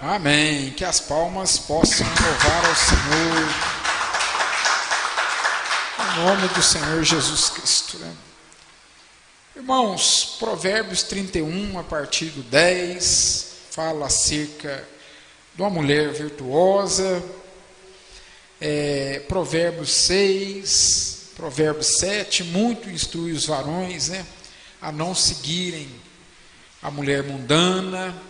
Amém. Que as palmas possam louvar ao Senhor. Em nome do Senhor Jesus Cristo. Né? Irmãos, Provérbios 31, a partir do 10, fala acerca de uma mulher virtuosa. Provérbios 6, Provérbios 7, muito instrui os varões, né, a não seguirem a mulher mundana.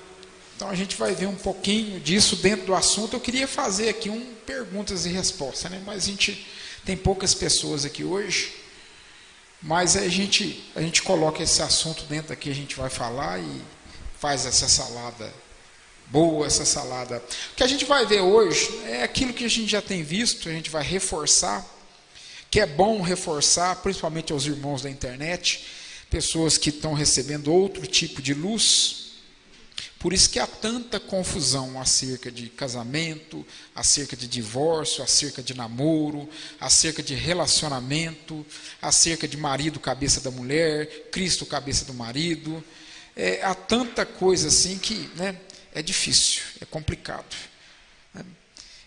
Então a gente vai ver um pouquinho disso dentro do assunto. Eu queria fazer aqui perguntas e respostas, né? Mas a gente tem poucas pessoas aqui hoje, mas a gente coloca esse assunto dentro daqui, a gente vai falar e faz essa salada boa, essa salada. O que a gente vai ver hoje é aquilo que a gente já tem visto, a gente vai reforçar, que é bom reforçar, principalmente aos irmãos da internet, pessoas que estão recebendo outro tipo de luz. Por isso que há tanta confusão acerca de casamento, acerca de divórcio, acerca de namoro, acerca de relacionamento, acerca de marido cabeça da mulher, Cristo cabeça do marido. Há tanta coisa assim que, né, é difícil, é complicado.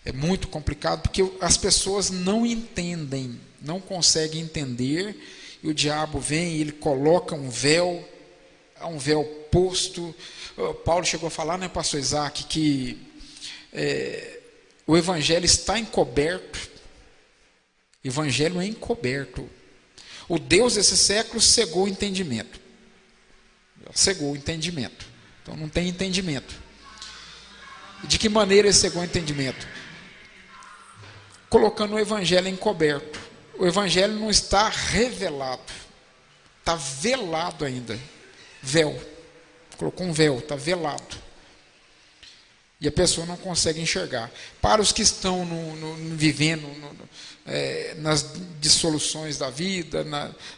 É muito complicado porque as pessoas não entendem, não conseguem entender, e o diabo vem e ele coloca um véu posto. Paulo chegou a falar, né, pastor Isaac, que o evangelho está encoberto. Evangelho é encoberto. O Deus desse século cegou o entendimento. Cegou o entendimento. Então não tem entendimento. De que maneira ele cegou o entendimento? Colocando o evangelho encoberto. O evangelho não está revelado. Está velado ainda. Véu. Colocou um véu, está velado. E a pessoa não consegue enxergar. Para os que estão vivendo nas dissoluções da vida,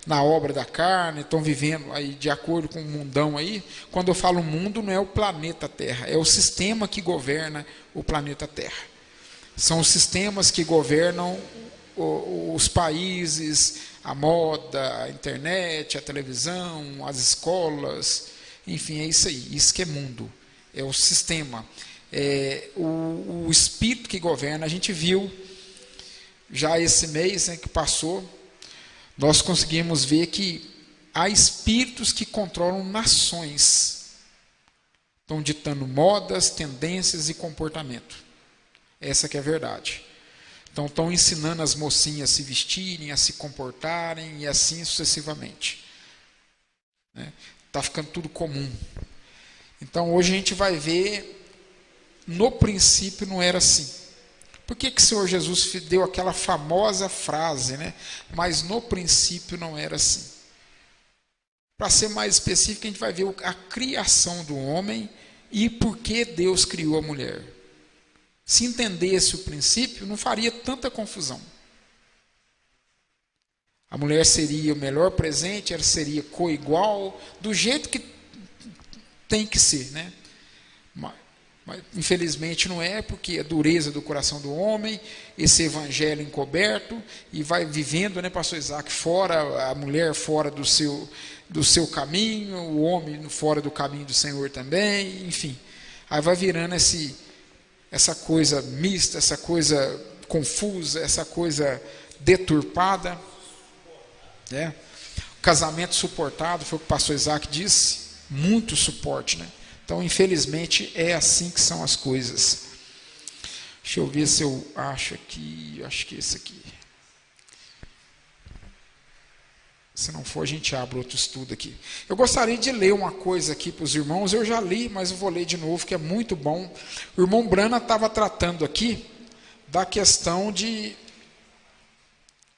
na obra da carne, estão vivendo aí de acordo com o mundão aí. Quando eu falo mundo, não é o planeta Terra, é o sistema que governa o planeta Terra. São os sistemas que governam os países, a moda, a internet, a televisão, as escolas. Enfim, é isso aí, isso que é mundo, é o sistema, o espírito que governa. A gente viu, já esse mês, né, que passou, nós conseguimos ver que há espíritos que controlam nações, estão ditando modas, tendências e comportamento. Essa que é a verdade. Então estão ensinando as mocinhas a se vestirem, a se comportarem e assim sucessivamente, né? Está ficando tudo comum. Então hoje a gente vai ver, no princípio não era assim. Por que o Senhor Jesus deu aquela famosa frase, né? Mas no princípio não era assim. Para ser mais específico, a gente vai ver a criação do homem e por que Deus criou a mulher. Se entendesse o princípio, não faria tanta confusão. A mulher seria o melhor presente, ela seria coigual, do jeito que tem que ser, né? Mas infelizmente não é, porque a dureza do coração do homem, esse evangelho encoberto, e vai vivendo, né, pastor Isaac, fora, a mulher fora do seu caminho, o homem fora do caminho do Senhor também, enfim. Aí vai virando essa coisa mista, essa coisa confusa, essa coisa deturpada. O casamento suportado, foi o que o pastor Isaac disse, muito suporte, né? Então infelizmente é assim que são as coisas. Deixa eu ver se eu acho aqui, acho que esse aqui, se não for a gente abre outro estudo aqui. Eu gostaria de ler uma coisa aqui para os irmãos, eu já li, mas eu vou ler de novo, que é muito bom. O irmão Brana estava tratando aqui da questão de,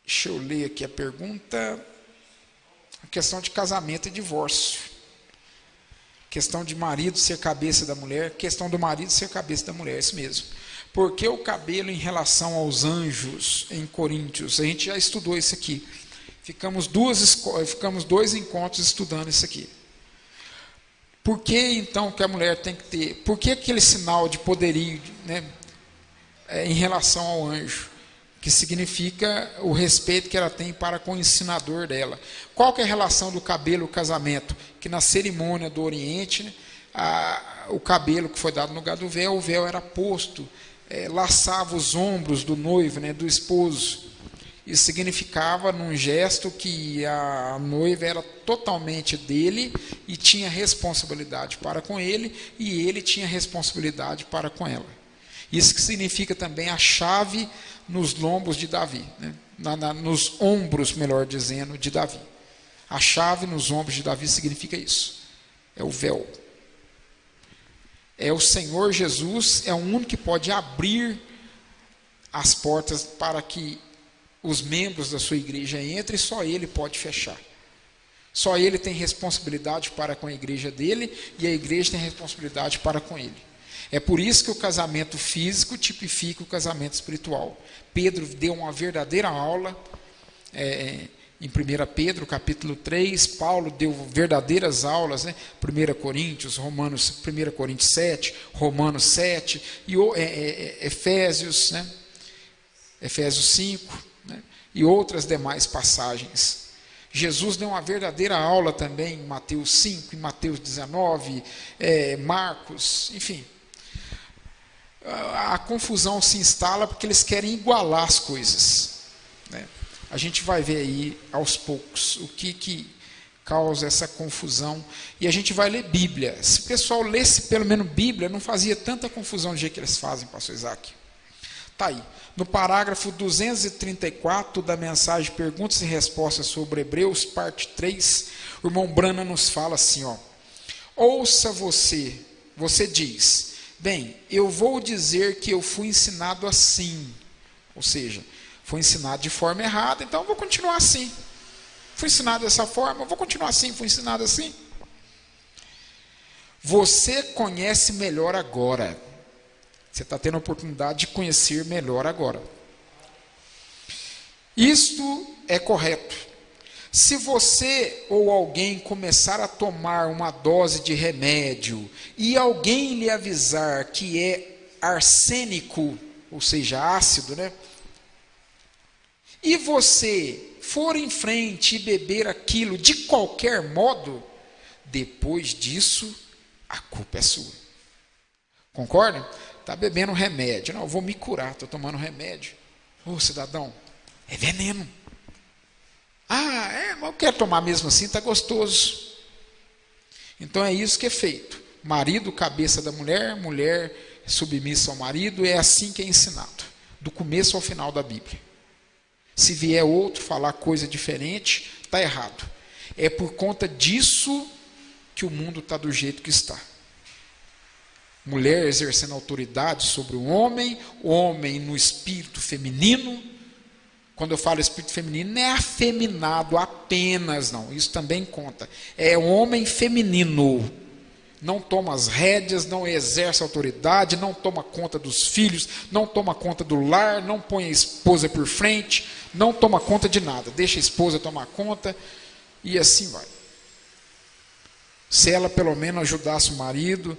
deixa eu ler aqui a pergunta. A questão de casamento e divórcio. Questão de marido ser cabeça da mulher. Questão do marido ser cabeça da mulher, isso mesmo. Porque o cabelo em relação aos anjos em Coríntios. A gente já estudou isso aqui. Ficamos 2 encontros estudando isso aqui. Por que então que a mulher tem que ter? Por que aquele sinal de poderio, né, em relação ao anjo? Que significa o respeito que ela tem para com o ensinador dela. Qual que é a relação do cabelo ao casamento? Que na cerimônia do Oriente, o cabelo que foi dado no lugar do véu, o véu era posto, laçava os ombros do noivo, né, do esposo. Isso significava, num gesto, que a noiva era totalmente dele e tinha responsabilidade para com ele, e ele tinha responsabilidade para com ela. Isso que significa também a chave nos lombos de Davi, né? Nos ombros, melhor dizendo, de Davi. A chave nos ombros de Davi significa isso. É o véu. É o Senhor Jesus, é o único que pode abrir as portas para que os membros da sua igreja entrem, e só Ele pode fechar. Só Ele tem responsabilidade para com a igreja dele, e a igreja tem responsabilidade para com Ele. É por isso que o casamento físico tipifica o casamento espiritual. Pedro deu uma verdadeira aula em 1 Pedro, capítulo 3, Paulo deu verdadeiras aulas, né? 1 Coríntios 7, Romanos 7, e Efésios, né? Efésios 5, né? E outras demais passagens. Jesus deu uma verdadeira aula também em Mateus 5, em Mateus 19, Marcos, enfim. A confusão se instala porque eles querem igualar as coisas, né? A gente vai ver aí aos poucos o que causa essa confusão, e a gente vai ler Bíblia. Se o pessoal lesse pelo menos Bíblia, não fazia tanta confusão do jeito que eles fazem, pastor Isaac. Está aí, no parágrafo 234 da mensagem Perguntas e Respostas sobre Hebreus, parte 3, o irmão Brana nos fala assim, ó: ouça você diz, bem, eu vou dizer que eu fui ensinado assim, ou seja, fui ensinado de forma errada, então eu vou continuar assim. Fui ensinado dessa forma, eu vou continuar assim, fui ensinado assim. Você conhece melhor agora. Você está tendo a oportunidade de conhecer melhor agora. Isto é correto. Se você ou alguém começar a tomar uma dose de remédio e alguém lhe avisar que é arsênico, ou seja, ácido, né? E você for em frente e beber aquilo de qualquer modo, depois disso, a culpa é sua. Concorda? Está bebendo remédio. Não, eu vou me curar, estou tomando remédio. Ô, cidadão, é veneno. Mas eu quero tomar mesmo assim, está gostoso. Então é isso que é feito. Marido, cabeça da mulher, mulher submissa ao marido, é assim que é ensinado, do começo ao final da Bíblia. Se vier outro falar coisa diferente, está errado. É por conta disso que o mundo está do jeito que está. Mulher exercendo autoridade sobre o homem no espírito feminino. Quando eu falo espírito feminino, não é afeminado apenas, não. Isso também conta. É homem feminino. Não toma as rédeas, não exerce autoridade, não toma conta dos filhos, não toma conta do lar, não põe a esposa por frente, não toma conta de nada. Deixa a esposa tomar conta e assim vai. Se ela pelo menos ajudasse o marido,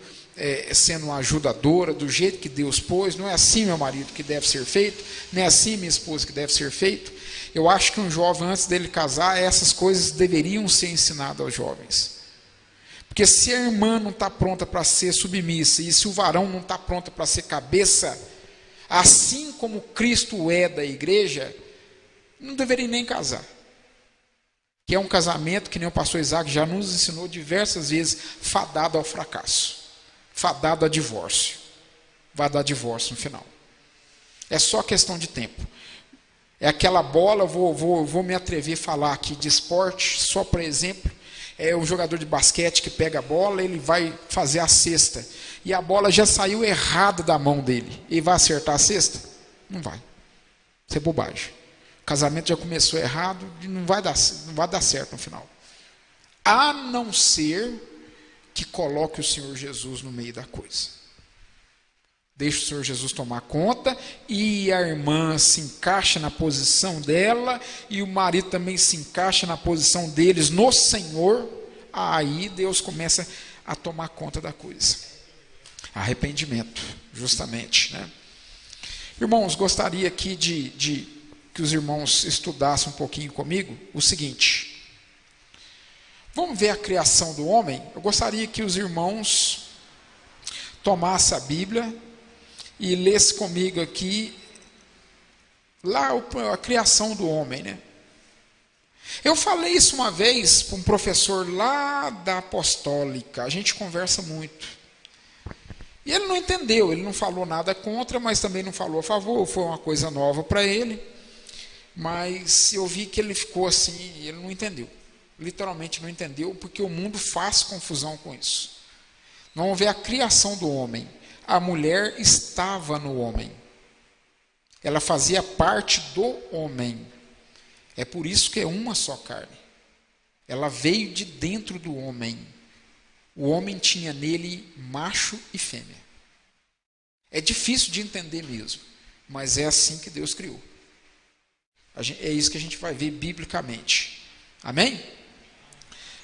sendo uma ajudadora, do jeito que Deus pôs, não é assim, meu marido, que deve ser feito, não é assim, minha esposa, que deve ser feito. Eu acho que um jovem, antes dele casar, essas coisas deveriam ser ensinadas aos jovens. Porque se a irmã não está pronta para ser submissa, e se o varão não está pronto para ser cabeça, assim como Cristo é da igreja, não deveria nem casar. Que é um casamento, que nem o pastor Isaac já nos ensinou diversas vezes, fadado ao fracasso, fadado a divórcio. Vai dar divórcio no final. É só questão de tempo. É aquela bola, vou me atrever a falar aqui de esporte, só por exemplo. É o jogador de basquete que pega a bola, ele vai fazer a cesta. E a bola já saiu errada da mão dele. Ele vai acertar a cesta? Não vai. Isso é bobagem. O casamento já começou errado e não vai dar certo no final. A não ser que coloque o Senhor Jesus no meio da coisa. Deixa o Senhor Jesus tomar conta e a irmã se encaixa na posição dela e o marido também se encaixa na posição deles no Senhor. Aí Deus começa a tomar conta da coisa. Arrependimento, justamente, né? Irmãos, gostaria aqui de que os irmãos estudassem um pouquinho comigo o seguinte. Vamos ver a criação do homem? Eu gostaria que os irmãos tomasse a Bíblia e lesse comigo aqui, lá a criação do homem, né? Eu falei isso uma vez para um professor lá da Apostólica, a gente conversa muito. E ele não entendeu, ele não falou nada contra, mas também não falou a favor, foi uma coisa nova para ele. Mas eu vi que ele ficou assim, ele não entendeu. Literalmente não entendeu, porque o mundo faz confusão com isso. Nós vamos ver a criação do homem. A mulher estava no homem. Ela fazia parte do homem. É por isso que é uma só carne. Ela veio de dentro do homem. O homem tinha nele macho e fêmea. É difícil de entender mesmo, mas é assim que Deus criou. É isso que a gente vai ver biblicamente. Amém?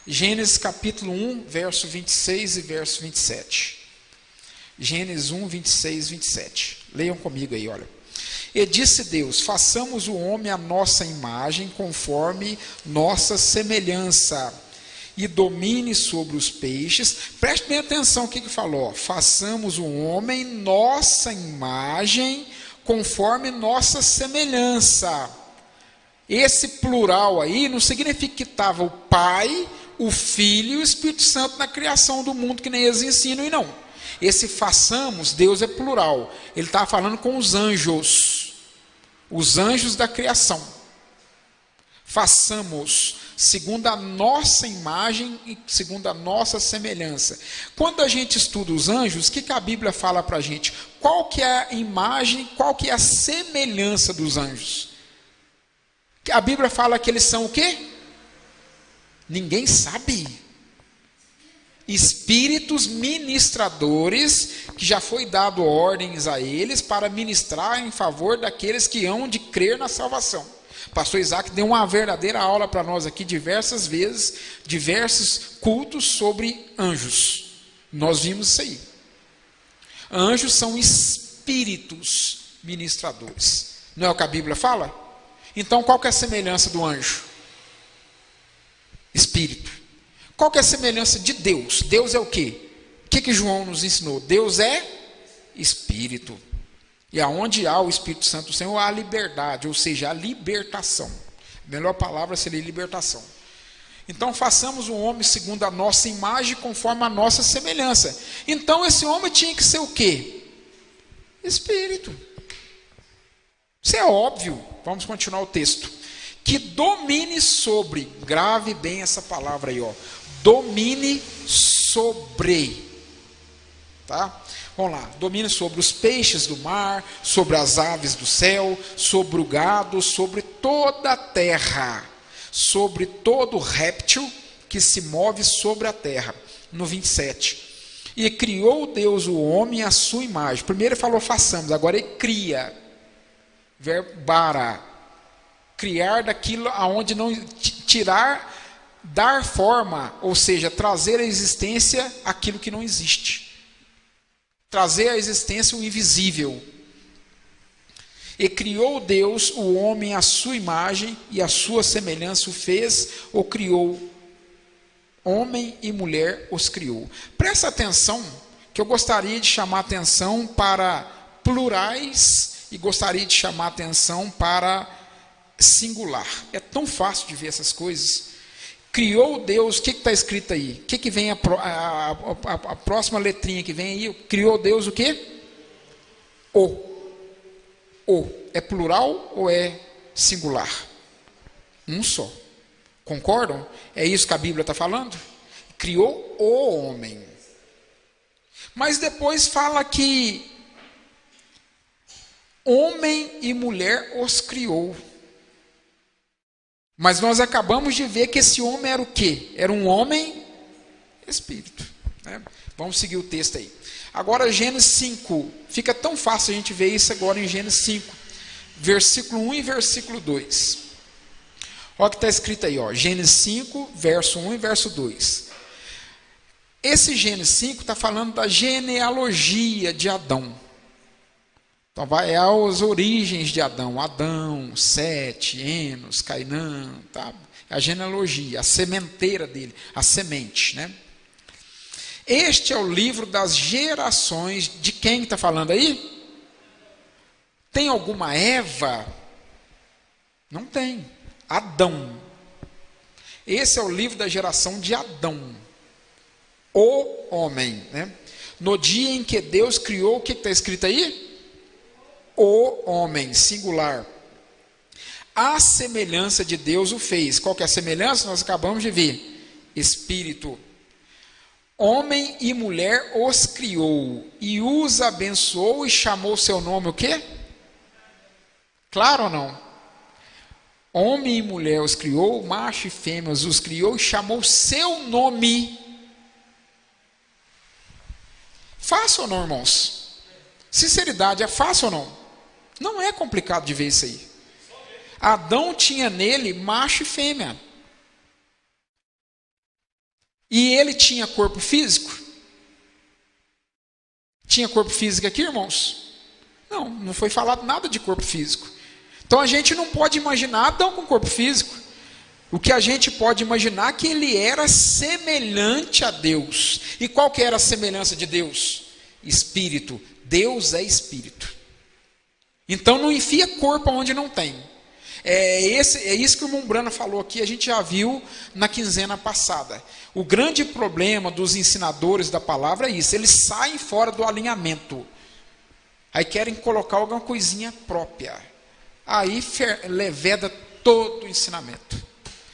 Gênesis capítulo 1, verso 26 e verso 27. Gênesis 1, 26 e 27. Leiam comigo aí, olha. E disse Deus, façamos o homem à nossa imagem, conforme nossa semelhança, e domine sobre os peixes. Preste bem atenção o que falou. Façamos o homem nossa imagem, conforme nossa semelhança. Esse plural aí não significa que estava o Pai, o Filho e o Espírito Santo na criação do mundo, que nem eles ensinam, e não. Esse façamos, Deus é plural. Ele estava falando com os anjos da criação. Façamos, segundo a nossa imagem e segundo a nossa semelhança. Quando a gente estuda os anjos, o que a Bíblia fala para a gente? Qual que é a imagem, qual que é a semelhança dos anjos? A Bíblia fala que eles são o quê? Ninguém sabe. Espíritos ministradores, que já foi dado ordens a eles para ministrar em favor daqueles que hão de crer na salvação. Pastor Isaac deu uma verdadeira aula para nós aqui diversas vezes, diversos cultos sobre anjos. Nós vimos isso aí. Anjos são espíritos ministradores. Não é o que a Bíblia fala? Então, qual que é a semelhança do anjo? Espírito. Qual que é a semelhança de Deus? Deus é o quê? O que João nos ensinou? Deus é Espírito. E aonde há o Espírito Santo do Senhor, há a liberdade, ou seja, a libertação. A melhor palavra seria libertação. Então, façamos o homem segundo a nossa imagem, conforme a nossa semelhança. Então, esse homem tinha que ser o quê? Espírito. Isso é óbvio. Vamos continuar o texto. Que domine sobre, grave bem essa palavra aí, ó. Domine sobre. Tá? Vamos lá. Domine sobre os peixes do mar, sobre as aves do céu, sobre o gado, sobre toda a terra, sobre todo réptil que se move sobre a terra. No 27. E criou Deus o homem à sua imagem. Primeiro ele falou façamos, agora ele cria. Verbo bara, criar daquilo aonde não tirar, dar forma, ou seja, trazer à existência aquilo que não existe, trazer à existência o invisível. E criou Deus o homem à sua imagem e à sua semelhança o fez, ou criou, homem e mulher os criou. Presta atenção, que eu gostaria de chamar atenção para plurais e gostaria de chamar a atenção para singular. É tão fácil de ver essas coisas. Criou Deus, o que está escrito aí? O que vem a próxima letrinha que vem aí? Criou Deus o quê? O. É plural ou é singular? Um só. Concordam? É isso que a Bíblia está falando? Criou o homem. Mas depois fala que homem e mulher os criou. Mas nós acabamos de ver que esse homem era o quê? Era um homem espírito. Né? Vamos seguir o texto aí. Agora Gênesis 5. Fica tão fácil a gente ver isso agora em Gênesis 5. Versículo 1 e versículo 2. Olha o que está escrito aí. Ó. Gênesis 5, verso 1 e verso 2. Esse Gênesis 5 está falando da genealogia de Adão. Então vai às origens de Adão. Adão, Sete, Enos, Cainã. Tá? A genealogia, a sementeira dele, a semente. Né? Este é o livro das gerações de quem está falando aí? Tem alguma Eva? Não tem. Adão. Esse é o livro da geração de Adão, o homem, né? No dia em que Deus criou, o que está escrito aí? O homem, singular. A semelhança de Deus o fez. Qual que é a semelhança? Nós acabamos de ver. Espírito. Homem e mulher os criou e os abençoou e chamou seu nome o quê? Claro ou não? Homem e mulher os criou, macho e fêmea os criou e chamou seu nome. Fácil ou não, irmãos? Sinceridade, é fácil ou não? Não é complicado de ver isso aí. Adão tinha nele macho e fêmea. E ele tinha corpo físico? Tinha corpo físico aqui, irmãos? Não, não foi falado nada de corpo físico. Então a gente não pode imaginar Adão com corpo físico. O que a gente pode imaginar é que ele era semelhante a Deus. E qual que era a semelhança de Deus? Espírito. Deus é espírito. Então não enfia corpo onde não tem. É isso que o irmão Brana falou aqui, a gente já viu na quinzena passada. O grande problema dos ensinadores da palavra é isso, eles saem fora do alinhamento. Aí querem colocar alguma coisinha própria. Aí leveda todo o ensinamento.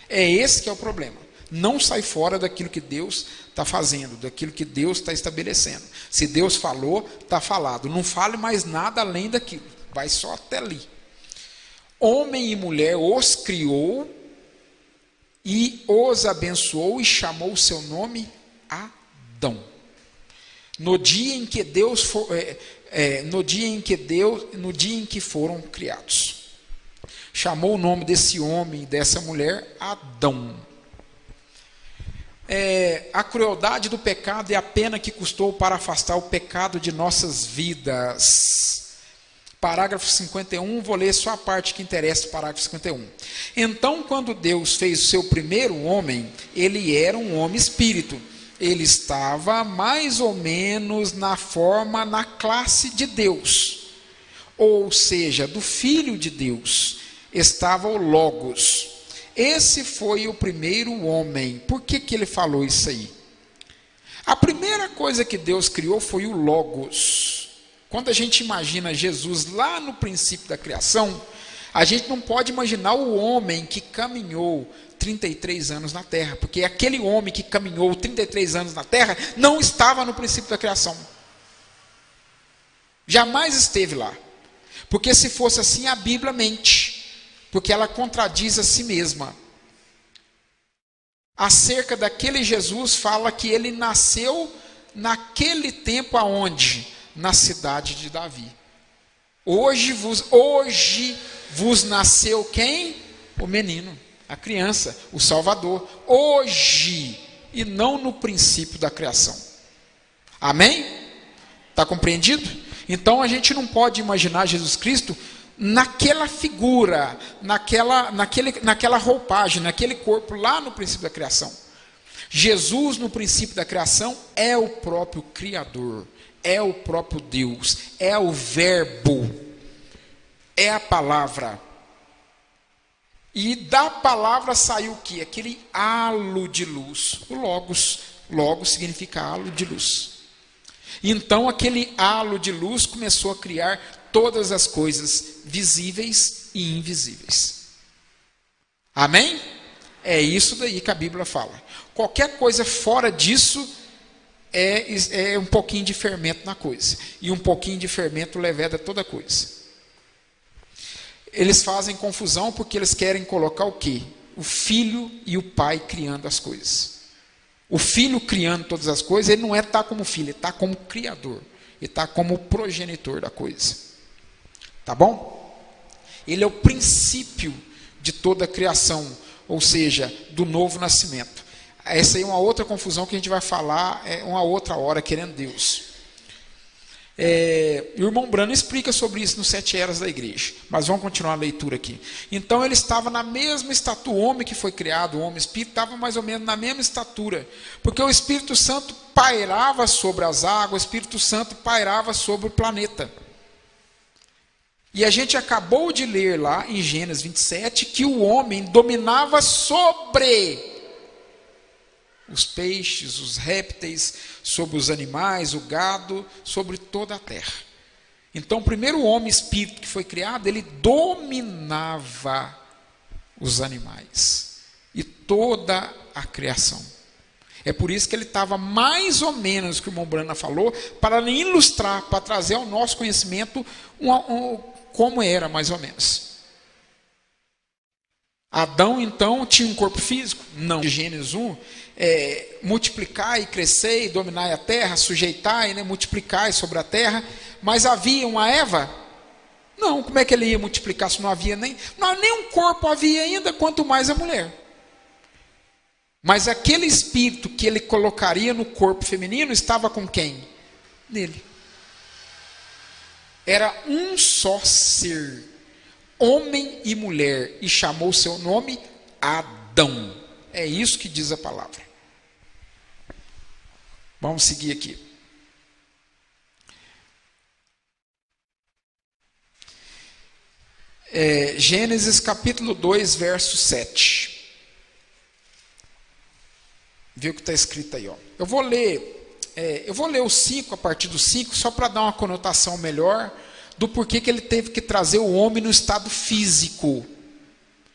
É esse que é o problema. Não sai fora daquilo que Deus está fazendo, daquilo que Deus está estabelecendo. Se Deus falou, está falado. Não fale mais nada além daquilo. Vai só até ali. Homem e mulher os criou e os abençoou e chamou o seu nome Adão. No dia em que no dia em que foram criados. Chamou o nome desse homem e dessa mulher Adão. A crueldade do pecado é a pena que custou para afastar o pecado de nossas vidas. Parágrafo 51, vou ler só a parte que interessa, parágrafo 51. Então, quando Deus fez o seu primeiro homem, ele era um homem espírito. Ele estava mais ou menos na classe de Deus. Ou seja, do Filho de Deus. Estava o Logos. Esse foi o primeiro homem. Por que ele falou isso aí? A primeira coisa que Deus criou foi o Logos. Quando a gente imagina Jesus lá no princípio da criação, a gente não pode imaginar o homem que caminhou 33 anos na terra, porque aquele homem que caminhou 33 anos na terra não estava no princípio da criação. Jamais esteve lá. Porque se fosse assim, a Bíblia mente, porque ela contradiz a si mesma. Acerca daquele Jesus, fala que ele nasceu naquele tempo aonde? Na cidade de Davi. Hoje vos nasceu quem? O menino, a criança, o Salvador. Hoje, e não no princípio da criação. Amém? Está compreendido? Então a gente não pode imaginar Jesus Cristo naquela figura, naquela roupagem, naquele corpo lá no princípio da criação. Jesus no princípio da criação é o próprio Criador. É o próprio Deus, é o verbo, é a palavra. E da palavra saiu o quê? Aquele halo de luz. O logos significa halo de luz. Então aquele halo de luz começou a criar todas as coisas visíveis e invisíveis. Amém? É isso daí que a Bíblia fala. Qualquer coisa fora disso é um pouquinho de fermento na coisa. E um pouquinho de fermento leveda toda coisa. Eles fazem confusão porque eles querem colocar o quê? O filho e o pai criando as coisas. O filho criando todas as coisas, ele não está como filho, ele está como criador. Ele está como progenitor da coisa. Tá bom? Ele é o princípio de toda a criação, ou seja, do novo nascimento. Essa aí é uma outra confusão que a gente vai falar uma outra hora, querendo Deus. O irmão Brano explica sobre isso nos 7 eras da igreja, mas vamos continuar a leitura aqui. Então ele estava na mesma estatura, o homem que foi criado, o homem espírito, estava mais ou menos na mesma estatura, porque o Espírito Santo pairava sobre as águas, o Espírito Santo pairava sobre o planeta. E a gente acabou de ler lá em Gênesis 27 que o homem dominava sobre os peixes, os répteis, sobre os animais, o gado, sobre toda a terra. Então, o primeiro homem espírito que foi criado, ele dominava os animais e toda a criação. É por isso que ele estava mais ou menos, o que o irmão Brana falou, para ilustrar, para trazer ao nosso conhecimento como era mais ou menos. Adão, então, tinha um corpo físico? Não. De Gênesis 1, multiplicar e crescer e dominar a terra, sujeitar e multiplicar sobre a terra. Mas havia uma Eva? Não, como é que ele ia multiplicar se não havia nem um corpo havia ainda, quanto mais a mulher. Mas aquele espírito que ele colocaria no corpo feminino estava com quem? Nele. Era um só ser, homem e mulher, e chamou seu nome Adão. É isso que diz a palavra. Vamos seguir aqui. Gênesis capítulo 2, verso 7. Vê o que está escrito aí, ó. Eu vou ler o 5, a partir do 5, só para dar uma conotação melhor do porquê que ele teve que trazer o homem no estado físico.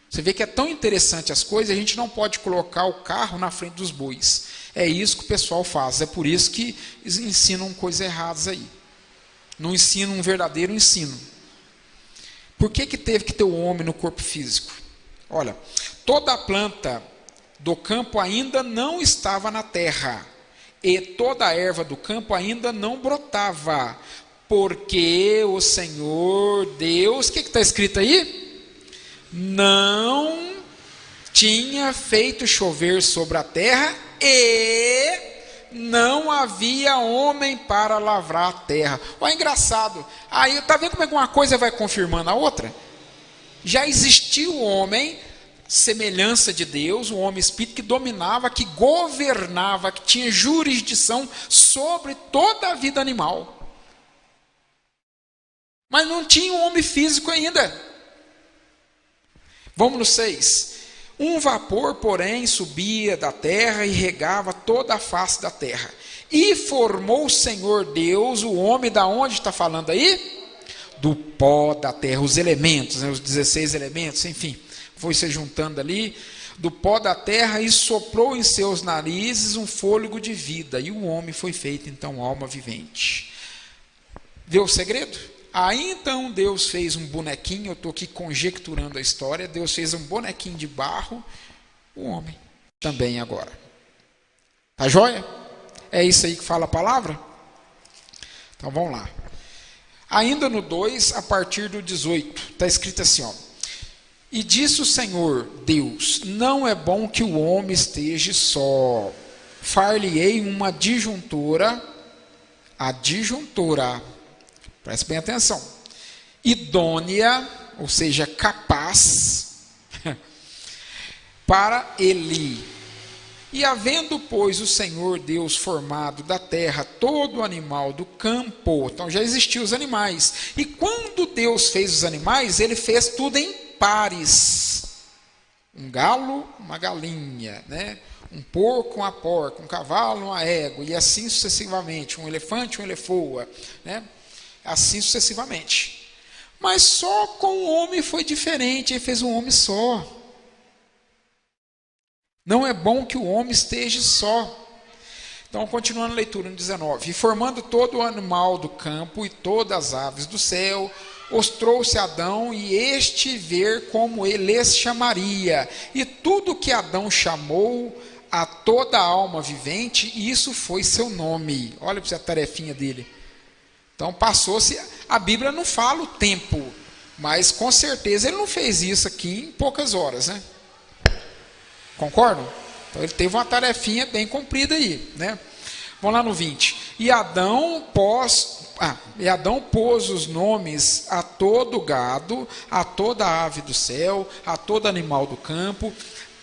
Você vê que é tão interessante as coisas, a gente não pode colocar o carro na frente dos bois. É isso que o pessoal faz, é por isso que eles ensinam coisas erradas aí. Não ensinam um verdadeiro ensino. Por que teve que ter o homem no corpo físico? Olha, toda a planta do campo ainda não estava na terra, e toda a erva do campo ainda não brotava, porque o Senhor Deus, o que está escrito aí? Não tinha feito chover sobre a terra, e não havia homem para lavrar a terra. Olha, engraçado, aí está vendo como é que uma coisa vai confirmando a outra? Já existiu o homem, semelhança de Deus, um homem espírito que dominava, que governava, que tinha jurisdição sobre toda a vida animal. Mas não tinha um homem físico ainda. Vamos no 6. Um vapor, porém, subia da terra e regava toda a face da terra. E formou o Senhor Deus o homem, da onde está falando aí? Do pó da terra, os elementos, os 16 elementos, enfim. Foi se juntando ali, do pó da terra, e soprou em seus narizes um fôlego de vida, e o homem foi feito então alma vivente. Vê o segredo? Aí então Deus fez um bonequinho, eu estou aqui conjecturando a história, Deus fez um bonequinho de barro, o homem também agora. Tá joia? É isso aí que fala a palavra? Então vamos lá. Ainda no 2, a partir do 18, está escrito assim, ó. E disse o Senhor Deus, não é bom que o homem esteja só, far-lhe-ei uma adjuntora, preste bem atenção, idônea, ou seja, capaz, para ele. E havendo, pois, o Senhor Deus formado da terra todo animal do campo, então já existiam os animais, e quando Deus fez os animais, ele fez tudo em pares, um galo, uma galinha, um porco, uma porca, um cavalo, uma égua, e assim sucessivamente, um elefante, uma elefoa, assim sucessivamente. Mas só com o homem foi diferente, ele fez um homem só. Não é bom que o homem esteja só. Então, continuando a leitura no 19. E formando todo o animal do campo e todas as aves do céu, os trouxe Adão, e este ver como ele lhes chamaria. E tudo que Adão chamou a toda a alma vivente, isso foi seu nome. Olha para a tarefinha dele. Então passou-se, a Bíblia não fala o tempo, mas com certeza ele não fez isso aqui em poucas horas, Concordam? Então ele teve uma tarefinha bem cumprida aí, Vamos lá no 20. E Adão E Adão pôs os nomes a todo gado, a toda ave do céu, a todo animal do campo,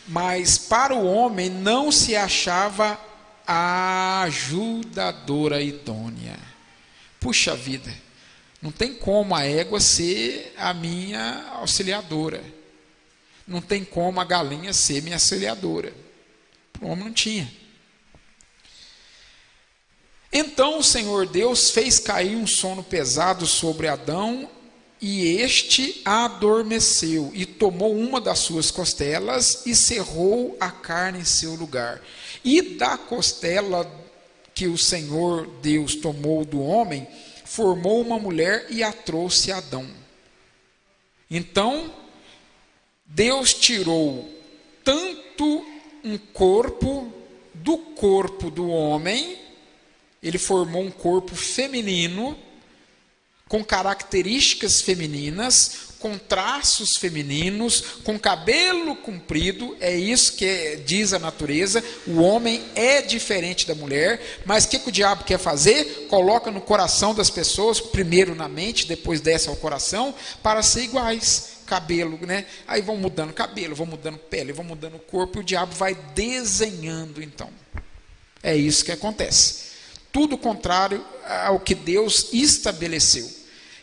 mas para o homem não se achava a ajudadora idônea. Puxa vida, não tem como a égua ser a minha auxiliadora. Não tem como a galinha ser minha auxiliadora. O homem não tinha. Então o Senhor Deus fez cair um sono pesado sobre Adão, e este adormeceu, e tomou uma das suas costelas, e cerrou a carne em seu lugar. E da costela que o Senhor Deus tomou do homem, formou uma mulher e a trouxe a Adão. Então, Deus tirou tanto um corpo do homem, ele formou um corpo feminino, com características femininas, com traços femininos, com cabelo comprido. É isso que diz a natureza. O homem é diferente da mulher, mas o que o diabo quer fazer? Coloca no coração das pessoas, primeiro na mente, depois desce ao coração, para ser iguais. Cabelo, né? Aí vão mudando cabelo, vão mudando pele, vão mudando corpo, e o diabo vai desenhando, então. É isso que acontece. Tudo contrário ao que Deus estabeleceu.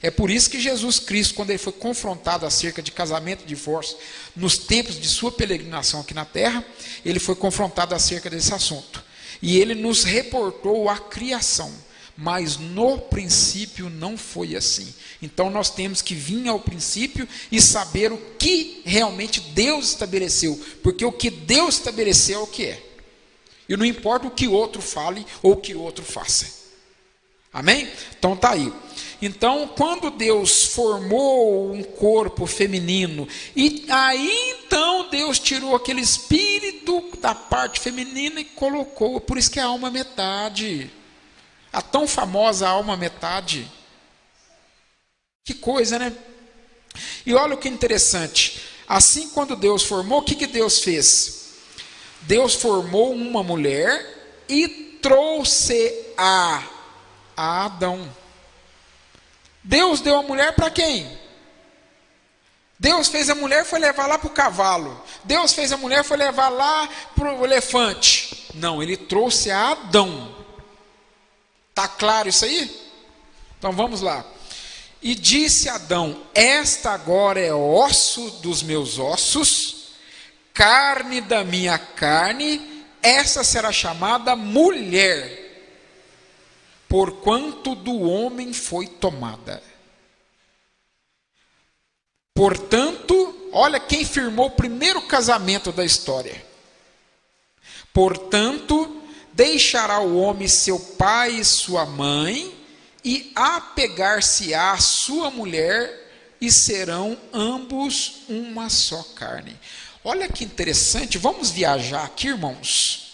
É por isso que Jesus Cristo, quando ele foi confrontado acerca de casamento e divórcio, nos tempos de sua peregrinação aqui na terra, ele foi confrontado acerca desse assunto. E ele nos reportou a criação, mas no princípio não foi assim. Então nós temos que vir ao princípio e saber o que realmente Deus estabeleceu, porque o que Deus estabeleceu é o que é. E não importa o que outro fale ou o que outro faça. Amém? Então está aí. Então, quando Deus formou um corpo feminino, e aí então Deus tirou aquele espírito da parte feminina e colocou. Por isso que é a alma metade. A tão famosa alma metade. Que coisa, né? E olha o que interessante. Assim, quando Deus formou, o que Deus fez? Deus formou uma mulher e trouxe a Adão. Deus deu a mulher para quem? Deus fez a mulher, foi levar lá para o cavalo. Deus fez a mulher, foi levar lá para o elefante. Não, ele trouxe a Adão. Está claro isso aí? Então vamos lá. E disse Adão: esta agora é osso dos meus ossos, carne da minha carne, essa será chamada mulher, porquanto do homem foi tomada. Portanto, olha quem firmou o primeiro casamento da história. Portanto, deixará o homem seu pai e sua mãe, e apegar-se-á a sua mulher, e serão ambos uma só carne. Olha que interessante, vamos viajar aqui, irmãos.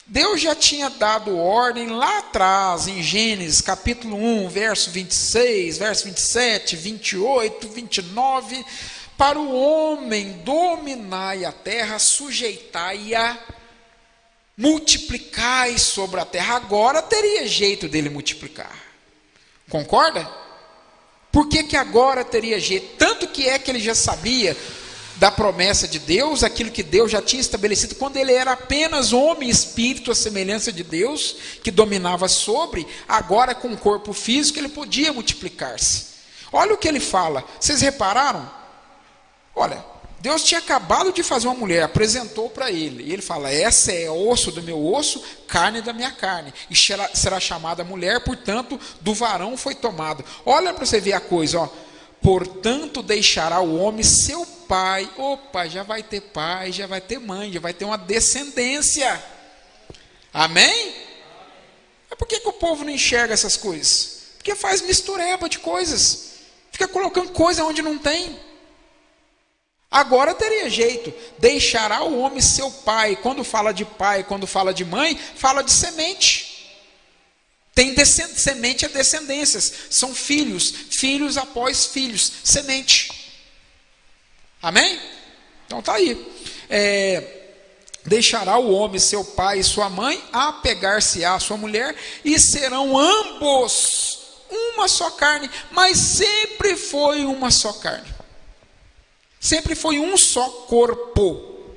Deus já tinha dado ordem lá atrás, em Gênesis capítulo 1, verso 26, verso 27, 28, 29, para o homem dominar a terra, sujeitar-a, multiplicar sobre a terra. Agora teria jeito dele multiplicar. Concorda? Por que agora teria jeito? Tanto que é que ele já sabia da promessa de Deus, aquilo que Deus já tinha estabelecido, quando ele era apenas homem e espírito, a semelhança de Deus, que dominava sobre, agora com o corpo físico, ele podia multiplicar-se. Olha o que ele fala, vocês repararam? Olha, Deus tinha acabado de fazer uma mulher, apresentou para ele, e ele fala: essa é osso do meu osso, carne da minha carne, e será chamada mulher, portanto, do varão foi tomado. Olha para você ver a coisa, ó. Portanto, deixará o homem seu pai. Opa, já vai ter pai, já vai ter mãe, já vai ter uma descendência. Amém? Mas por que o povo não enxerga essas coisas? Porque faz mistureba de coisas. Fica colocando coisa onde não tem. Agora teria jeito. Deixará o homem seu pai. Quando fala de pai, quando fala de mãe, fala de semente. Tem semente é descendências, são filhos, filhos após filhos, semente. Amém? Então está aí. Deixará o homem seu pai e sua mãe, apegar-se-á a sua mulher, e serão ambos uma só carne, mas sempre foi uma só carne. Sempre foi um só corpo.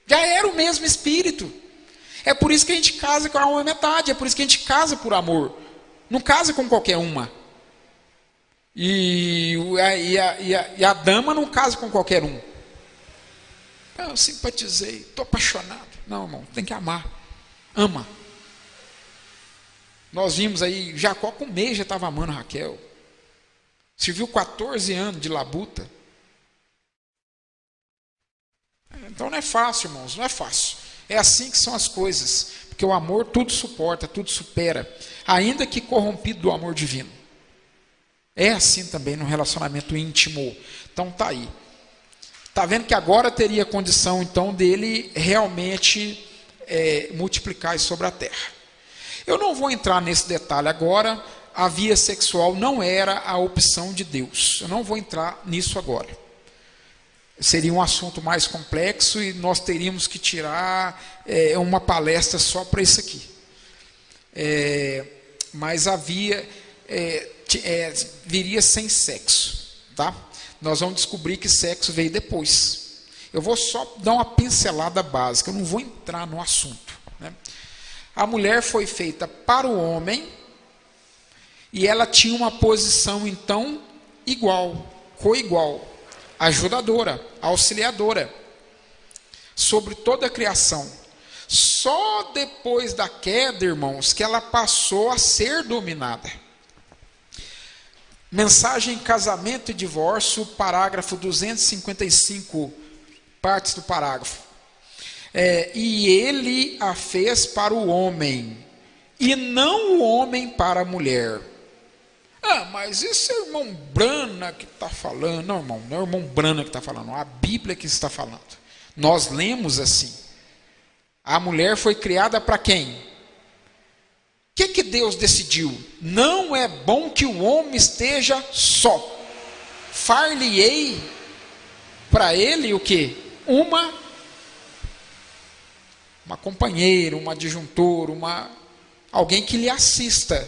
Já era o mesmo espírito. É por isso que a gente casa com a uma metade, é por isso que a gente casa por amor. Não casa com qualquer uma. E a dama não casa com qualquer um. Eu simpatizei, estou apaixonado. Não, irmão, tem que amar. Ama. Nós vimos aí, Jacó com um mês já estava amando Raquel. Serviu 14 anos de labuta. Então não é fácil, irmãos, não é fácil. É assim que são as coisas. Porque o amor tudo suporta, tudo supera. Ainda que corrompido do amor divino. É assim também no relacionamento íntimo. Então tá aí. Está vendo que agora teria condição então dele realmente multiplicar isso sobre a terra. Eu não vou entrar nesse detalhe agora. A via sexual não era a opção de Deus. Eu não vou entrar nisso agora. Seria um assunto mais complexo e nós teríamos que tirar uma palestra só para isso aqui. Mas a via viria sem sexo, tá? Nós vamos descobrir que sexo veio depois. Eu vou só dar uma pincelada básica, eu não vou entrar no assunto, né? A mulher foi feita para o homem e ela tinha uma posição então igual, coigual, ajudadora, auxiliadora sobre toda a criação. Só depois da queda, irmãos, que ela passou a ser dominada. Mensagem Casamento e Divórcio, parágrafo 255, partes do parágrafo. E ele a fez para o homem, e não o homem para a mulher. Mas esse é o irmão Brana que está falando. Não, irmão, não é o irmão Brana que está falando, é a Bíblia que está falando. Nós lemos assim. A mulher foi criada para quem? O que Deus decidiu? Não é bom que o homem esteja só. Far-lhe-ei para ele o quê? Uma companheira, uma adjuntora, alguém que lhe assista.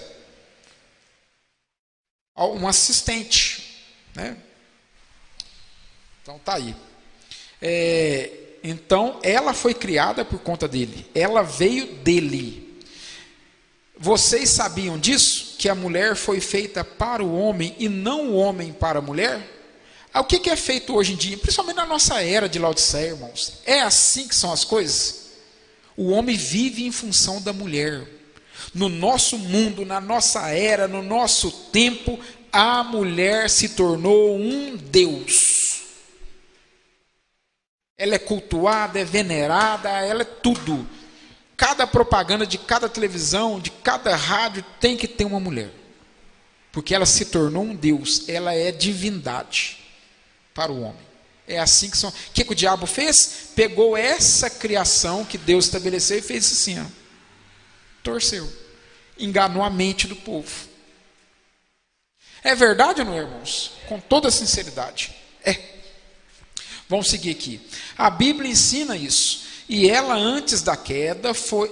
Um assistente, né? Então tá aí. Então ela foi criada por conta dele. Ela veio dele. Vocês sabiam disso? Que a mulher foi feita para o homem e não o homem para a mulher? O que é feito hoje em dia? Principalmente na nossa era de Laodiceia, irmãos. É assim que são as coisas? O homem vive em função da mulher. No nosso mundo, na nossa era, no nosso tempo, a mulher se tornou um Deus. Ela é cultuada, é venerada, ela é tudo. Cada propaganda de cada televisão, de cada rádio, tem que ter uma mulher. Porque ela se tornou um Deus, ela é divindade para o homem. É assim que são. O que o diabo fez? Pegou essa criação que Deus estabeleceu e fez assim, ó. Torceu. Enganou a mente do povo. É verdade ou não, irmãos? Com toda sinceridade. Vamos seguir aqui. A Bíblia ensina isso. E antes da queda, foi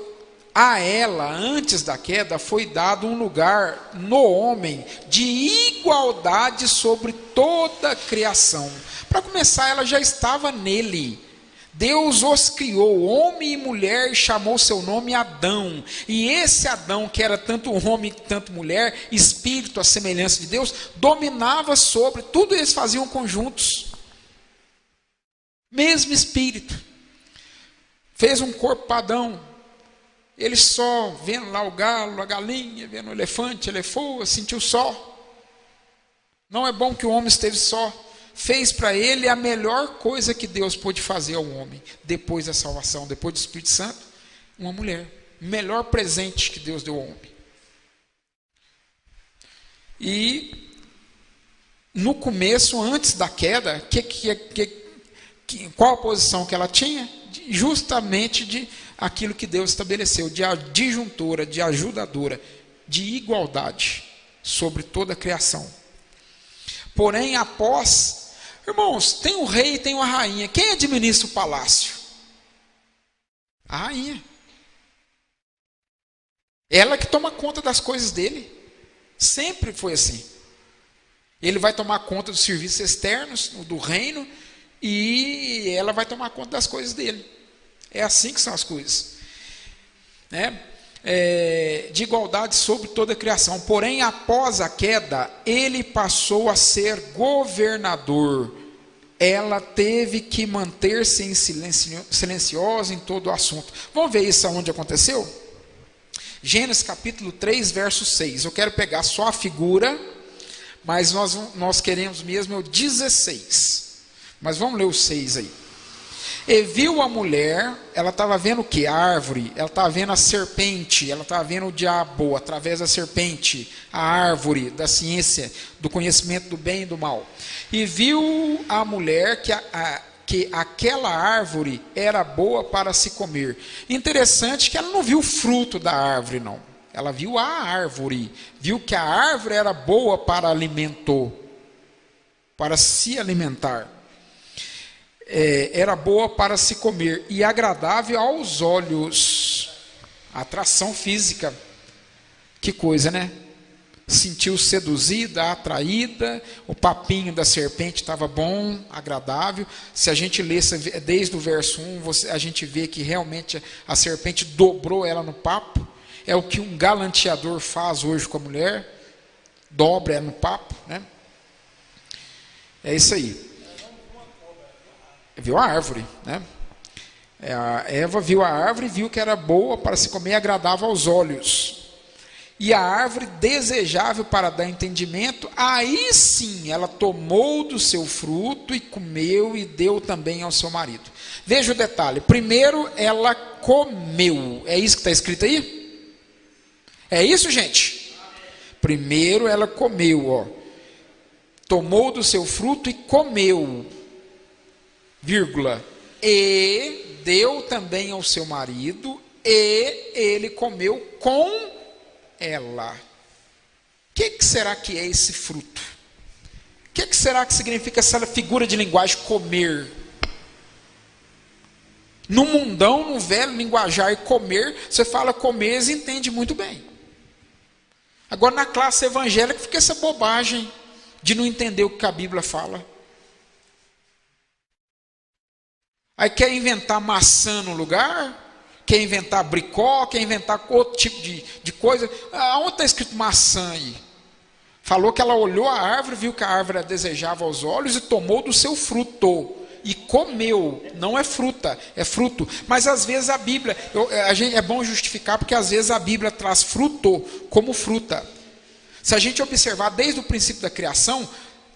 dado um lugar no homem de igualdade sobre toda a criação. Para começar, ela já estava nele. Deus os criou, homem e mulher, e chamou seu nome Adão. E esse Adão, que era tanto homem quanto mulher, espírito, à semelhança de Deus, dominava sobre tudo, eles faziam conjuntos. Mesmo espírito. Fez um corpo para Adão. Ele só, vendo lá o galo, a galinha, vendo o elefante, ele foi, sentiu só. Não é bom que o homem esteja só. Fez para ele a melhor coisa que Deus pôde fazer ao homem, depois da salvação, depois do Espírito Santo, uma mulher. O melhor presente que Deus deu ao homem. E no começo, antes da queda, qual a posição que ela tinha? Justamente de aquilo que Deus estabeleceu, de adjuntora, de ajudadora, de igualdade sobre toda a criação. Porém, após, irmãos, tem o rei e tem a rainha. Quem administra o palácio? A rainha. Ela que toma conta das coisas dele. Sempre foi assim. Ele vai tomar conta dos serviços externos, do reino, e ela vai tomar conta das coisas dele. É assim que são as coisas. Né? De igualdade sobre toda a criação. Porém, após a queda, ele passou a ser governador. Ela teve que manter-se em silenciosa em todo o assunto. Vamos ver isso aonde aconteceu? Gênesis capítulo 3, verso 6. Eu quero pegar só a figura, mas nós queremos mesmo o 16. Mas vamos ler o 6 aí. E viu a mulher, ela estava vendo o que? A árvore, ela estava vendo a serpente, ela estava vendo o diabo através da serpente, a árvore da ciência, do conhecimento do bem e do mal. E viu a mulher que aquela árvore era boa para se comer. Interessante que ela não viu o fruto da árvore, não. Ela viu a árvore, viu que a árvore era boa para alimento, para se alimentar. Era boa para se comer e agradável aos olhos. Atração física. Que coisa, né? Sentiu seduzida, atraída, o papinho da serpente estava bom, agradável. Se a gente lesse desde o verso 1, a gente vê que realmente a serpente dobrou ela no papo. É o que um galanteador faz hoje com a mulher, dobra ela no papo, né? É isso aí. Viu a árvore, né? A Eva viu a árvore e viu que era boa para se comer e agradável aos olhos. E a árvore desejável para dar entendimento, aí sim ela tomou do seu fruto e comeu e deu também ao seu marido. Veja o detalhe, primeiro ela comeu, é isso que está escrito aí? É isso, gente? Primeiro ela comeu, ó. Tomou do seu fruto e comeu, vírgula, e deu também ao seu marido, e ele comeu com ela. O que será que é esse fruto? O que será que significa essa figura de linguagem comer? No mundão, no velho linguajar comer, você fala comer, eles entendem muito bem. Agora na classe evangélica fica essa bobagem de não entender o que a Bíblia fala. Aí quer inventar maçã no lugar, quer inventar bricó, quer inventar outro tipo de coisa. Aonde está escrito maçã aí? Falou que ela olhou a árvore, viu que a árvore era desejável aos olhos e tomou do seu fruto. E comeu, não é fruta, é fruto. Mas às vezes a Bíblia, é bom justificar, porque às vezes a Bíblia traz fruto como fruta. Se a gente observar desde o princípio da criação,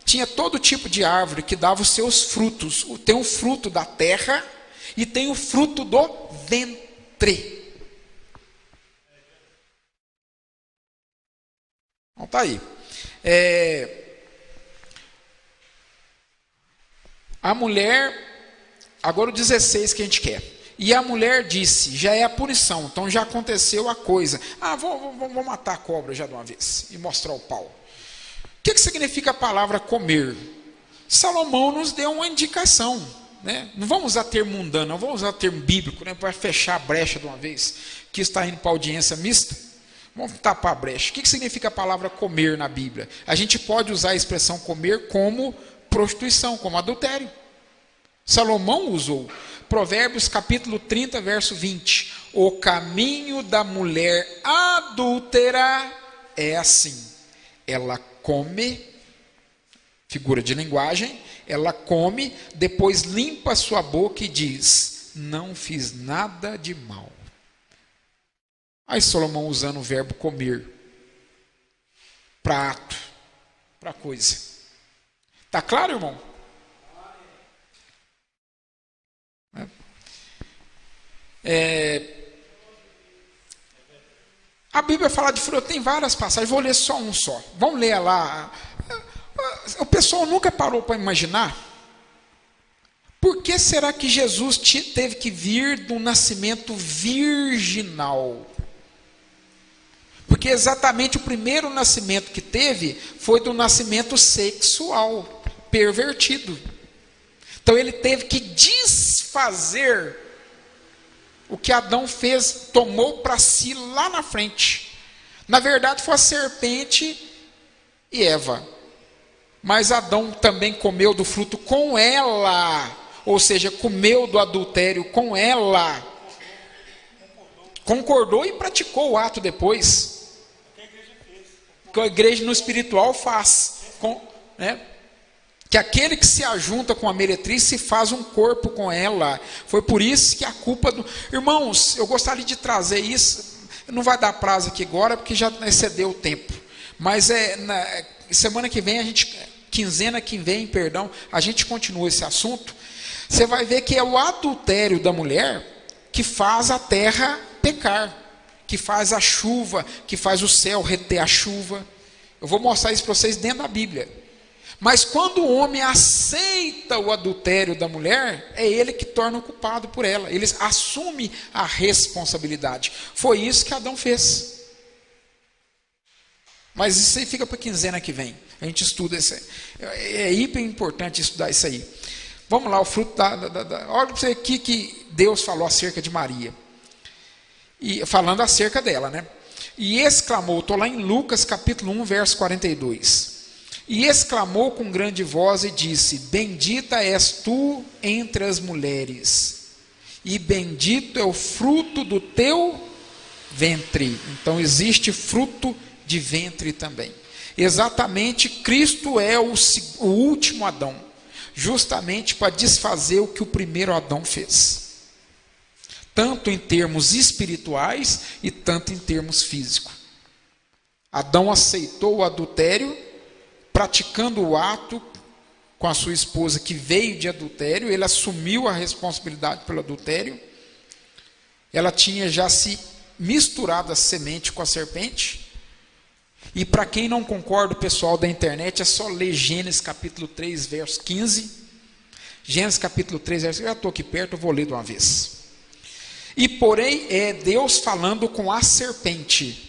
tinha todo tipo de árvore que dava os seus frutos. Tem o fruto da terra e tem o fruto do ventre. Então tá aí. A mulher, agora o 16 que a gente quer. E a mulher disse, já é a punição, então já aconteceu a coisa. Vou matar a cobra já de uma vez e mostrar o pau. O que significa a palavra comer? Salomão nos deu uma indicação, né? Não vamos usar termo mundano, não vamos usar termo bíblico, né? Para fechar a brecha de uma vez, que está indo para a audiência mista. Vamos tapar a brecha. O que significa a palavra comer na Bíblia? A gente pode usar a expressão comer como prostituição, como adultério. Salomão usou. Provérbios capítulo 30, verso 20. O caminho da mulher adúltera é assim. Ela come, figura de linguagem, ela come, depois limpa a sua boca e diz, não fiz nada de mal. Aí Salomão usando o verbo comer, para ato, para coisa. Está claro, irmão? A Bíblia fala de fruto, tem várias passagens, vou ler só um só. Vamos ler lá. O pessoal nunca parou para imaginar por que será que Jesus teve que vir do nascimento virginal? Porque exatamente o primeiro nascimento que teve foi do nascimento sexual, pervertido. Então ele teve que desfazer o que Adão fez, tomou para si lá na frente. Na verdade foi a serpente e Eva. Mas Adão também comeu do fruto com ela, ou seja, comeu do adultério com ela. Concordou e praticou o ato depois. O que a igreja no espiritual faz, né? Que aquele que se ajunta com a meretriz se faz um corpo com ela. Foi por isso que a culpa do... Irmãos, eu gostaria de trazer isso, não vai dar prazo aqui agora, porque já excedeu o tempo. Mas semana que vem, quinzena que vem, perdão, a gente continua esse assunto. Você vai ver que é o adultério da mulher que faz a terra pecar, que faz a chuva, que faz o céu reter a chuva. Eu vou mostrar isso para vocês dentro da Bíblia. Mas quando o homem aceita o adultério da mulher, é ele que torna o culpado por ela. Ele assume a responsabilidade. Foi isso que Adão fez. Mas isso aí fica para a quinzena que vem. A gente estuda isso aí. É hiper importante estudar isso aí. Vamos lá, o fruto olha para você aqui que Deus falou acerca de Maria. E falando acerca dela, né? E exclamou, estou lá em Lucas capítulo 1, verso 42. E exclamou com grande voz e disse: bendita és tu entre as mulheres, e bendito é o fruto do teu ventre. Então existe fruto de ventre também. Exatamente, Cristo é o último Adão, justamente para desfazer o que o primeiro Adão fez, tanto em termos espirituais e tanto em termos físicos. Adão aceitou o adultério, praticando o ato com a sua esposa que veio de adultério. Ele assumiu a responsabilidade pelo adultério. Ela tinha já se misturado a semente com a serpente. E para quem não concorda, o pessoal da internet, é só ler Gênesis capítulo 3, verso 15. Gênesis capítulo 3, verso 15. Eu já estou aqui perto, eu vou ler de uma vez. E porém é Deus falando com a serpente.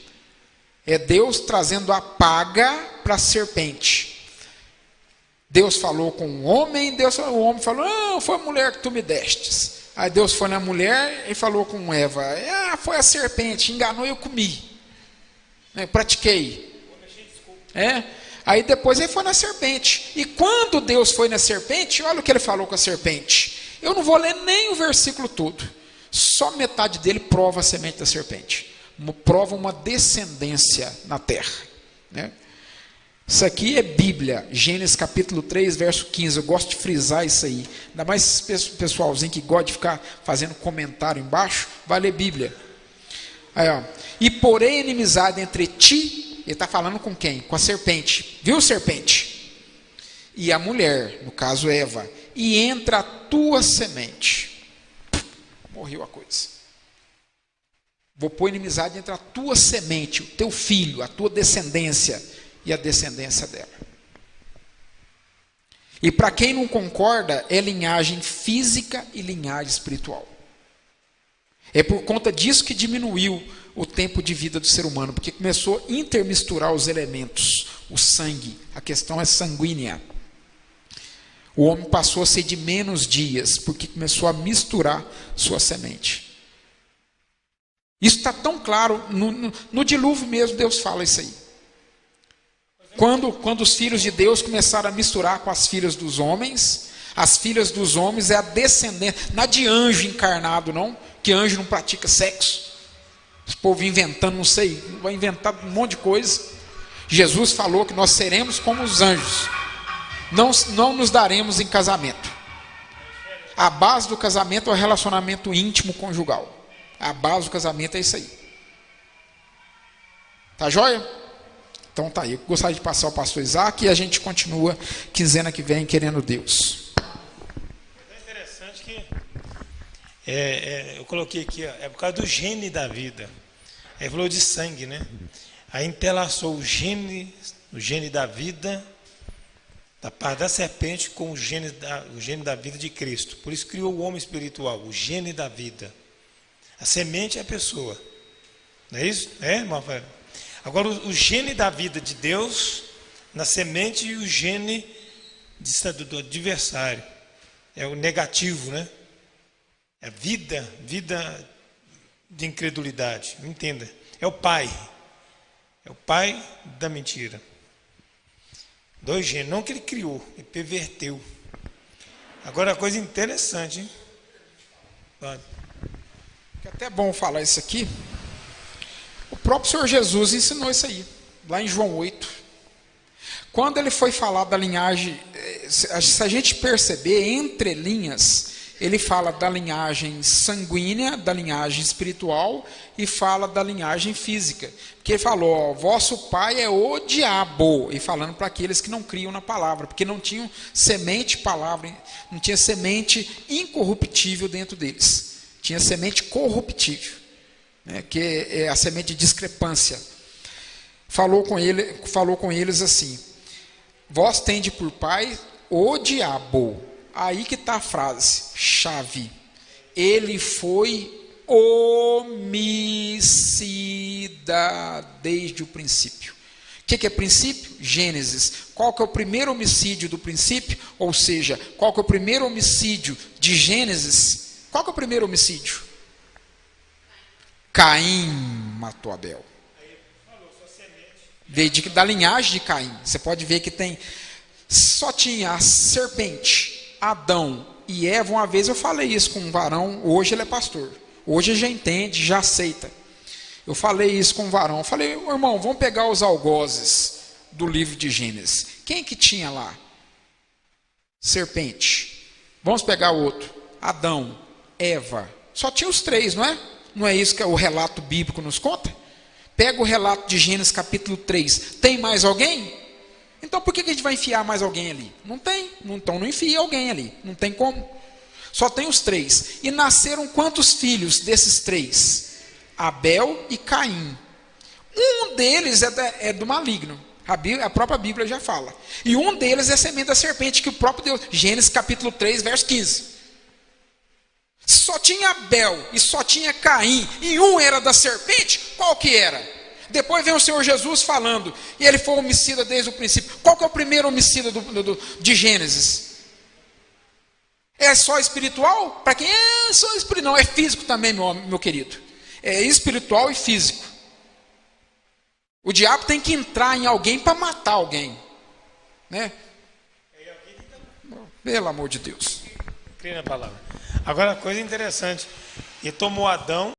É Deus trazendo a paga para a serpente. Deus falou com o homem, o homem falou: não, foi a mulher que tu me destes. Aí Deus foi na mulher e falou com Eva: foi a serpente, enganou e eu comi. Pratiquei. Aí depois ele foi na serpente. E quando Deus foi na serpente, olha o que ele falou com a serpente. Eu não vou ler nem o versículo todo. Só metade dele prova a semente da serpente. Prova uma descendência na terra, né? Isso aqui é Bíblia, Gênesis capítulo 3, verso 15. Eu gosto de frisar isso aí. Ainda mais esse pessoalzinho que gosta de ficar fazendo comentário embaixo, vai ler Bíblia. Aí, ó. E porém inimizade entre ti, ele está falando com quem? Com a serpente. Viu, serpente? E a mulher, no caso Eva, e entra a tua semente. Morreu a coisa. Vou pôr inimizade entre a tua semente, o teu filho, a tua descendência e a descendência dela. E para quem não concorda, é linhagem física e linhagem espiritual. É por conta disso que diminuiu o tempo de vida do ser humano, porque começou a intermisturar os elementos, o sangue, a questão é sanguínea. O homem passou a ser de menos dias, porque começou a misturar sua semente. Isso está tão claro, no dilúvio mesmo Deus fala isso aí. Quando os filhos de Deus começaram a misturar com as filhas dos homens, as filhas dos homens é a descendência, não é de anjo encarnado não, que anjo não pratica sexo. Os povos inventando, não sei, vai inventar um monte de coisa. Jesus falou que nós seremos como os anjos, não nos daremos em casamento. A base do casamento é o relacionamento íntimo conjugal. A base do casamento é isso aí. Tá joia? Então tá aí. Eu gostaria de passar ao pastor Isaac e a gente continua quinzena que vem, querendo Deus. É interessante que eu coloquei aqui, ó, é por causa do gene da vida. Ele falou de sangue, né? Aí entrelaçou o gene da vida da parte da serpente com o gene da vida de Cristo. Por isso criou o homem espiritual, o gene da vida. A semente é a pessoa. Não é isso? É, irmão Rafael? Agora, o gene da vida de Deus na semente e o gene do adversário. É o negativo, né? É vida de incredulidade. Entenda. É o pai. É o pai da mentira. 2 genes, não que ele criou, ele perverteu. Agora, a coisa interessante, hein? Pode. É até bom falar isso aqui. O próprio Senhor Jesus ensinou isso aí, lá em João 8. Quando ele foi falar da linhagem, se a gente perceber, entre linhas, ele fala da linhagem sanguínea, da linhagem espiritual e fala da linhagem física. Porque ele falou, ó, vosso pai é o diabo, e falando para aqueles que não criam na palavra, porque não tinham semente palavra, não tinha semente incorruptível dentro deles. Tinha semente corruptível, né, que é a semente de discrepância. Falou com eles assim, vós tende por pai o diabo. Aí que está a frase, chave. Ele foi homicida desde o princípio. O que é princípio? Gênesis. Qual que é o primeiro homicídio do princípio? Ou seja, qual que é o primeiro homicídio de Gênesis? Qual que é o primeiro homicídio? Caim matou Abel. Veio da linhagem de Caim. Você pode ver que só tinha a serpente, Adão e Eva. Uma vez eu falei isso com um varão, hoje ele é pastor. Hoje ele já entende, já aceita. Eu falei isso com um varão. Eu falei, irmão, vamos pegar os algozes do livro de Gênesis. Quem que tinha lá? Serpente. Vamos pegar o outro. Adão, Eva. Só tinha os 3, não é? Não é isso que o relato bíblico nos conta? Pega o relato de Gênesis capítulo 3. Tem mais alguém? Então por que a gente vai enfiar mais alguém ali? Não tem. Então não enfia alguém ali. Não tem como. Só tem os 3. E nasceram quantos filhos desses 3? Abel e Caim. Um deles é do maligno. A própria Bíblia já fala. E um deles é a semente da serpente, que o próprio Deus. Gênesis capítulo 3, verso 15. Só tinha Abel e só tinha Caim, e um era da serpente, qual que era? Depois vem o Senhor Jesus falando, e ele foi homicida desde o princípio. Qual que é o primeiro homicida de Gênesis? É só espiritual? Para quem é só espiritual? Não, é físico também, meu querido. É espiritual e físico. O diabo tem que entrar em alguém para matar alguém, né? Pelo amor de Deus. Creio na palavra. Agora, coisa interessante, ele tomou Adão